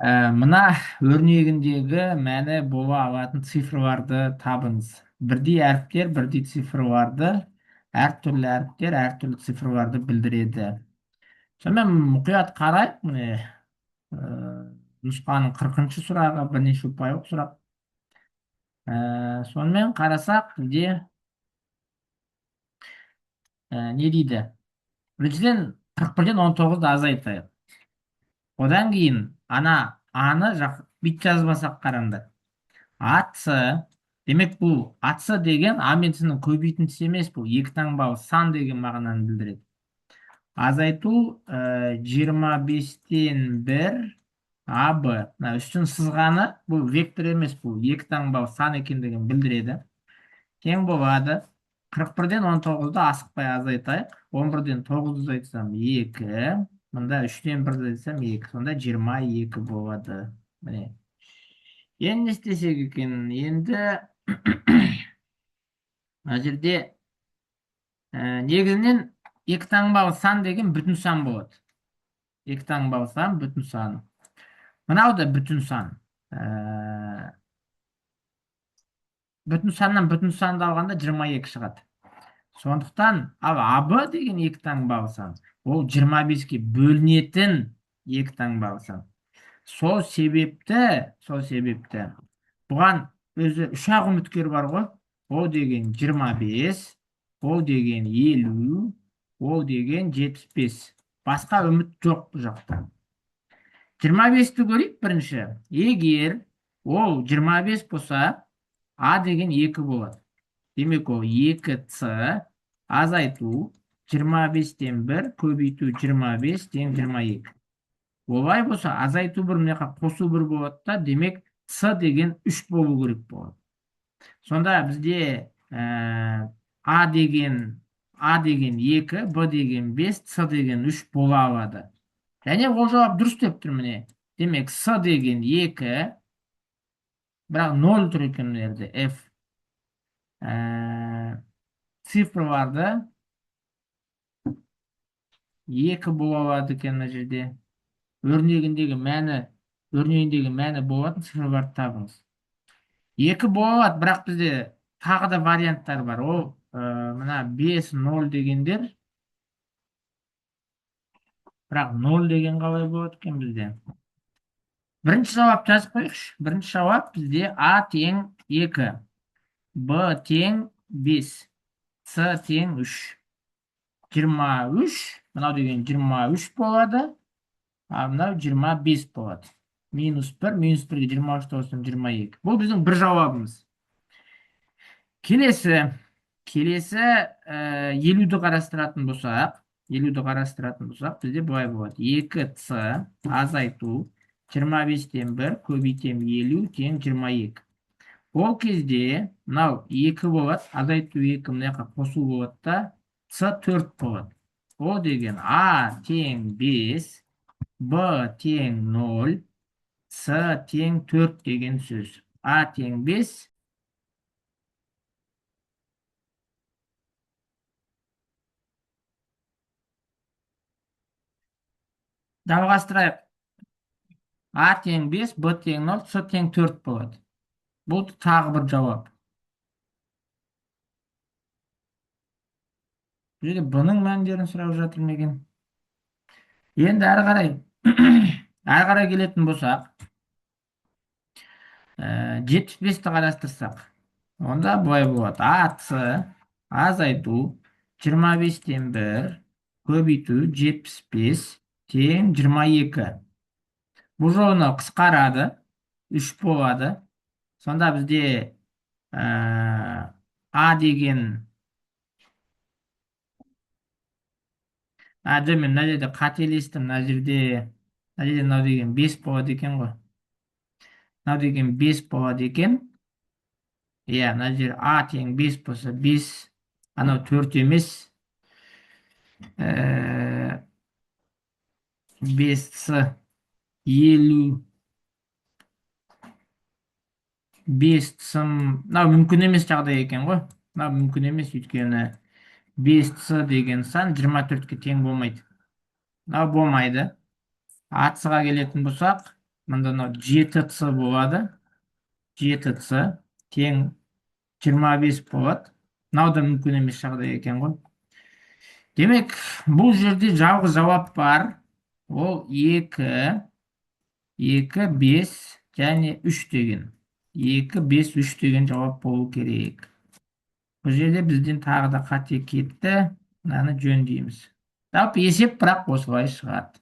Мына өрнегіндегі мәні бола алатын цифрларды табыңыз. Бірдей әріптер, бірдей цифрларды, әртүрлі әріптер, әртүрлі цифрларды білдіреді. Сонымен мұқият қарайық, міне нұсқаның 40-шы сұрағы бірнеше ұпайлық сұрақ. Сонымен қарасақ, бізде не дейді? Біріншіден 41-ден 19-ды азайтайық. Одан кейін аны бүйтіп жазбасақ қараңдар. Атсы, демек бұл атсы деген а мен сінің көбейтіндісі емес, бұл екі таңбалы сан деген мағынаны білдіреді. Азайту 25-тен 1 АБ. Үстін сызғаны бұл вектор емес, бұл екі таңбалы сан екендігін білдіреді. Тең болады 41-ден 19-ды асықпай азайтайық. 11-ден 9-ды азайтсам 2, мында 3-тен 1-ді азайтсам 2, сонда 22 болады. Міне. Енді не істесек екен? Енді мына жерде негізінен екі таңбалы сан деген бүтін сан болады. Екі таңбалы сан бүтін сан. Мынау да бүтін сан. Бүтін саннан бүтін санды алғанда 22 шығады. Сондықтан ал АБ деген екі таңбалы сан. Ол 25-ке бөлінетін екі таңбалы сан. Сол себепті бұған өзі үш ақ үміткер бар ғой. Ол деген 25, ол деген 50, ол деген 75. Басқа үміт жоқ бұл жақта. 25-ті көрейік бірінші. Егер ол 25 болса, А деген 2 болады. Демек ол 2С азайту 25-тен 1 көбейту 25 тең 22. Олай болса, азайту 1 мына қосу 1 болады да, демек С деген 3 болу керек болады. Сонда бізде А деген 2, Б деген 5, С деген 3 бола алады. Және ол жауап дұрыс деп тұр міне. Демек С деген 2, бірақ 0 тұр екен мына жерде F. Цифрларды 2 бола алады екен мына жерде. Өрнегіндегі мәні болатын цифрларды табыңыз. 2 бола алады, бірақ бізде тағы да варианттар бар. Ол мына 5, 0 дегендер. Бірақ 0 деген қалай болады екен бізде? Бірінші жауап жазып қойықшы. Бірінші жауап бізде А тең 2, Б тең 5, С тең 3. 23, мынау деген 23 болады, а мынау 25 болады. Минус 1, минус 1-ге 23 қоссам 22. Бұл біздің бір жауабымыз. Келесі 50-ді қарастыратын болсақ, бізде былай болады. 2С азайту 25-тен 1 көбейтем 50 тең 22. Ол кезде мынау 2 болады, азайту 2 мына қосу болады да, С 4 болады. Ол деген А тең 5, Б тең 0, С тең 4 деген сөз. А тең 5, жалғастырайық. А тең 5, Б тең 0, С тең 4 болады. Бұл тағы бір жауап. Бұл бұның мәндерін сұрап жатыр ма екен? Енді әрі қарай келетін болсақ, 75-ті қарастырсақ, онда былай болады. Асы азайту 25-тен 1 көбейту 75 тең 22. Бұл жолына қысқарады, 3 болады. Сонда бізде А деген мен мына жерде қателестім. Мына жерде мынау деген 5 болады екен ғой. Мынау деген 5 болады екен. Иә, мына жер А тең 5 болса 5, анау 4 емес. 5С 50, 5С, мынау мүмкін емес жағдай екен ғой. Мынау мүмкін емес, өйткені 5С деген сан 24-ке тең болмайды. Мынау болмайды. Атсыға келетін болсақ, мында мынау 7c болады. 7c тең 25 болады. Мынау да мүмкін емес жағдай екен ғой. Демек, бұл жерде жалғыз жауап бар. Ол 2, 2, 5 және 3 деген. 2, 5, 3 деген жауап болу керек. Бұл жерде бізден тағы да қате кетті. Мынаны жөндейміз. Жалпы есеп бірақ осылай шығады.